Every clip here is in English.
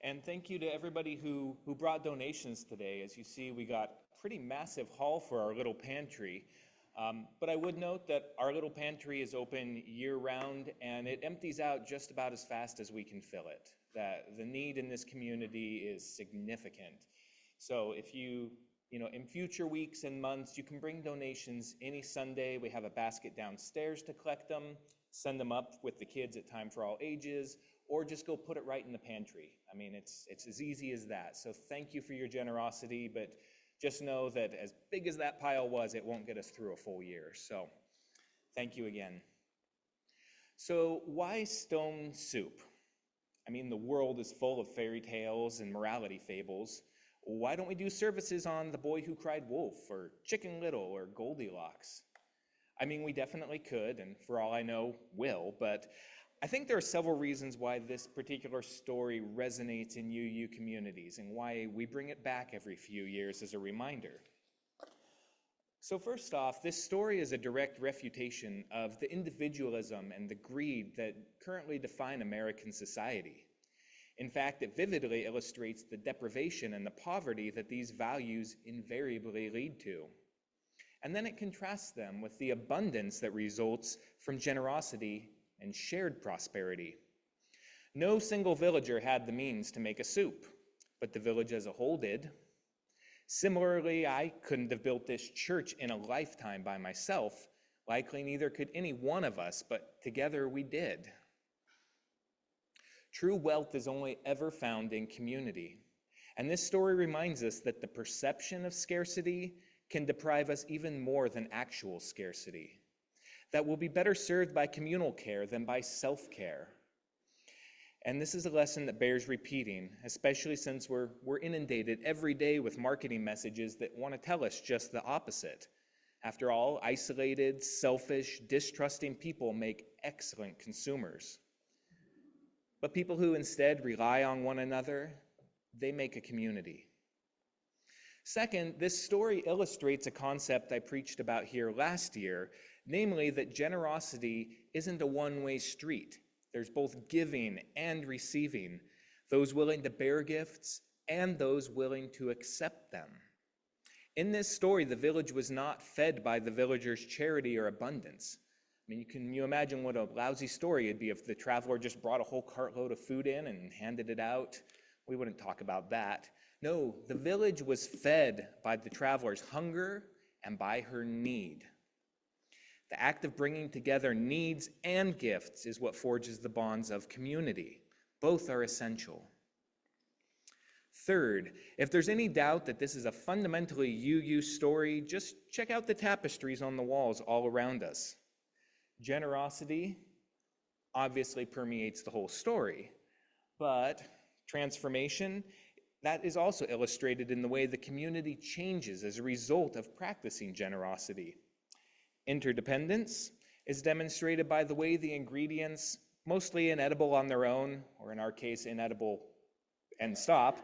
And thank you to everybody who brought donations today. As you see, we got a pretty massive haul for our little pantry. But I would note that our little pantry is open year-round, and it empties out just about as fast as we can fill it. The need in this community is significant. So if in future weeks and months, you can bring donations any Sunday. We have a basket downstairs to collect them, send them up with the kids at Time for All Ages, or just go put it right in the pantry. I mean, it's as easy as that. So thank you for your generosity, but just know that as big as that pile was, it won't get us through a full year. So thank you again. So why stone soup? I mean, the world is full of fairy tales and morality fables. Why don't we do services on The Boy Who Cried Wolf, or Chicken Little, or Goldilocks? I mean, we definitely could, and for all I know, will, but I think there are several reasons why this particular story resonates in UU communities and why we bring it back every few years as a reminder. So first off, this story is a direct refutation of the individualism and the greed that currently define American society. In fact, it vividly illustrates the deprivation and the poverty that these values invariably lead to. And then it contrasts them with the abundance that results from generosity and shared prosperity. No single villager had the means to make a soup, but the village as a whole did. Similarly, I couldn't have built this church in a lifetime by myself. Likely neither could any one of us, but together we did. True wealth is only ever found in community. And this story reminds us that the perception of scarcity can deprive us even more than actual scarcity. That will be better served by communal care than by self-care. And this is a lesson that bears repeating, especially since we're inundated every day with marketing messages that want to tell us just the opposite. After all, isolated, selfish, distrusting people make excellent consumers. But people who instead rely on one another, they make a community. Second, this story illustrates a concept I preached about here last year, namely that generosity isn't a one-way street. There's both giving and receiving, those willing to bear gifts and those willing to accept them. In this story, the village was not fed by the villagers' charity or abundance. I mean, can you imagine what a lousy story it'd be if the traveler just brought a whole cartload of food in and handed it out? We wouldn't talk about that. No, the village was fed by the traveler's hunger and by her need. The act of bringing together needs and gifts is what forges the bonds of community. Both are essential. Third, if there's any doubt that this is a fundamentally UU story, just check out the tapestries on the walls all around us. Generosity obviously permeates the whole story, but transformation, that is also illustrated in the way the community changes as a result of practicing generosity. Interdependence is demonstrated by the way the ingredients, mostly inedible on their own, or in our case, inedible and stop,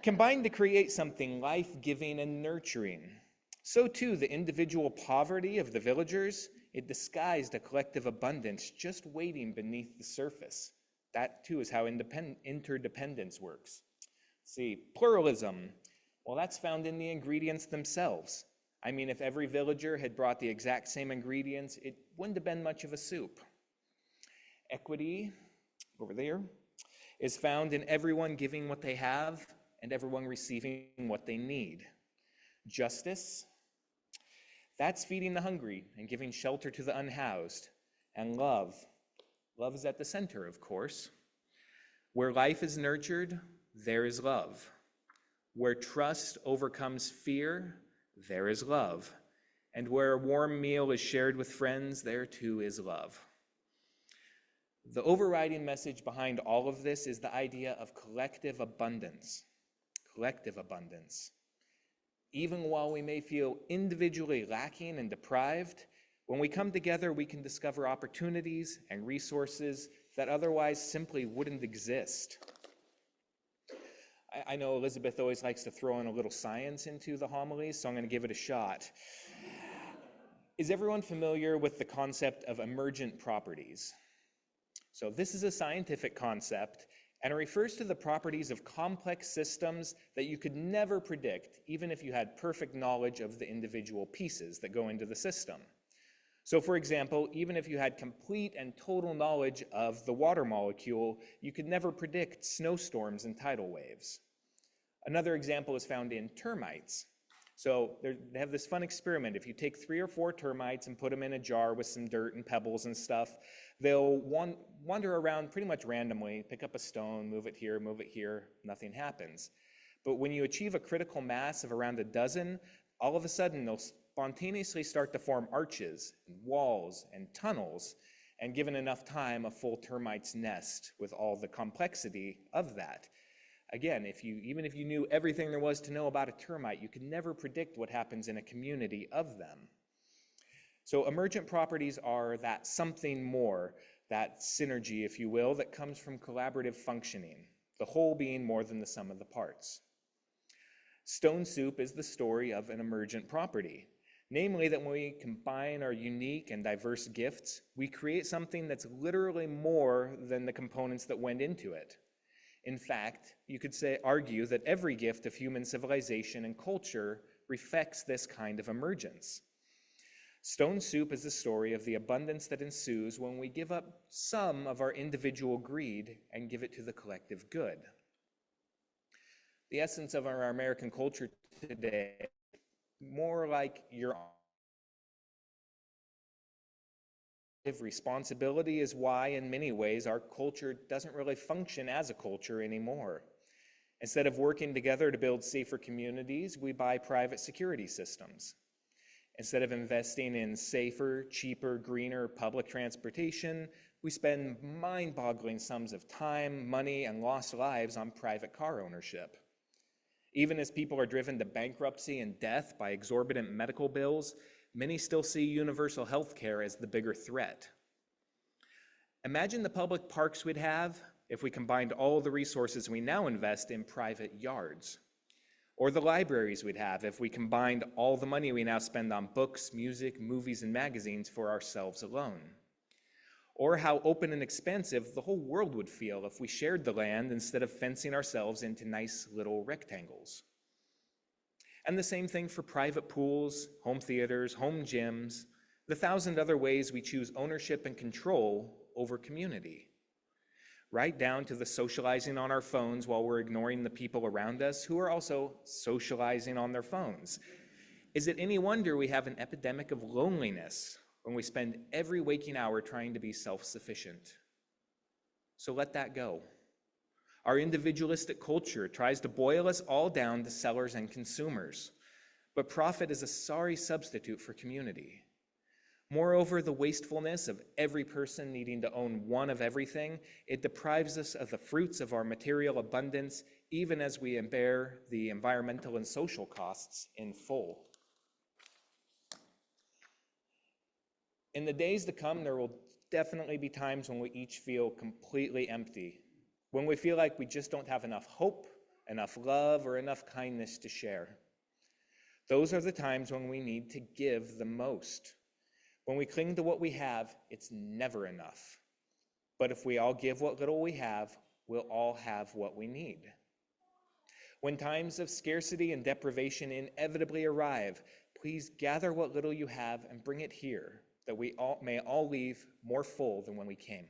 combine to create something life-giving and nurturing. So too, the individual poverty of the villagers, it disguised a collective abundance just waiting beneath the surface. That too is how interdependence works. See, pluralism, well, that's found in the ingredients themselves. I mean, if every villager had brought the exact same ingredients, it wouldn't have been much of a soup. Equity, over there, is found in everyone giving what they have and everyone receiving what they need. Justice, that's feeding the hungry and giving shelter to the unhoused. And love is at the center, of course. Where life is nurtured, there is love. Where trust overcomes fear, there is love. And where a warm meal is shared with friends, there too is love. The overriding message behind all of this is the idea of collective abundance. Collective abundance. Even while we may feel individually lacking and deprived, when we come together, we can discover opportunities and resources that otherwise simply wouldn't exist. I know Elizabeth always likes to throw in a little science into the homilies, so I'm going to give it a shot. Is everyone familiar with the concept of emergent properties? So this is a scientific concept, And it refers to the properties of complex systems that you could never predict, even if you had perfect knowledge of the individual pieces that go into the system. So for example, even if you had complete and total knowledge of the water molecule, you could never predict snowstorms and tidal waves. Another example is found in termites. So they have this fun experiment. If you take 3 or 4 termites and put them in a jar with some dirt and pebbles and stuff, they'll wander around pretty much randomly, pick up a stone, move it here, nothing happens. But when you achieve a critical mass of around a dozen, all of a sudden they'll spontaneously start to form arches, and walls, and tunnels, and given enough time, a full termite's nest with all the complexity of that. Again, even if you knew everything there was to know about a termite, you could never predict what happens in a community of them. So emergent properties are that something more, that synergy, if you will, that comes from collaborative functioning, the whole being more than the sum of the parts. Stone soup is the story of an emergent property, namely that when we combine our unique and diverse gifts, we create something that's literally more than the components that went into it. In fact, you could argue that every gift of human civilization and culture reflects this kind of emergence. Stone soup is the story of the abundance that ensues when we give up some of our individual greed and give it to the collective good. The essence of our American culture today, more like your responsibility, is why in many ways our culture doesn't really function as a culture anymore. Instead of working together to build safer communities, we buy private security systems. Instead of investing in safer, cheaper, greener public transportation, we spend mind-boggling sums of time, money, and lost lives on private car ownership. Even as people are driven to bankruptcy and death by exorbitant medical bills, many still see universal health care as the bigger threat. Imagine the public parks we'd have if we combined all the resources we now invest in private yards. Or the libraries we'd have if we combined all the money we now spend on books, music, movies, and magazines for ourselves alone. Or how open and expansive the whole world would feel if we shared the land instead of fencing ourselves into nice little rectangles. And the same thing for private pools, home theaters, home gyms, the 1,000 other ways we choose ownership and control over community. Right down to the socializing on our phones while we're ignoring the people around us who are also socializing on their phones. Is it any wonder we have an epidemic of loneliness when we spend every waking hour trying to be self-sufficient? So let that go. Our individualistic culture tries to boil us all down to sellers and consumers, but profit is a sorry substitute for community. Moreover, the wastefulness of every person needing to own one of everything, it deprives us of the fruits of our material abundance, even as we bear the environmental and social costs in full. In the days to come, there will definitely be times when we each feel completely empty, when we feel like we just don't have enough hope, enough love, or enough kindness to share. Those are the times when we need to give the most. When we cling to what we have, it's never enough. But if we all give what little we have, we'll all have what we need. When times of scarcity and deprivation inevitably arrive, please gather what little you have and bring it here, that we may all leave more full than when we came.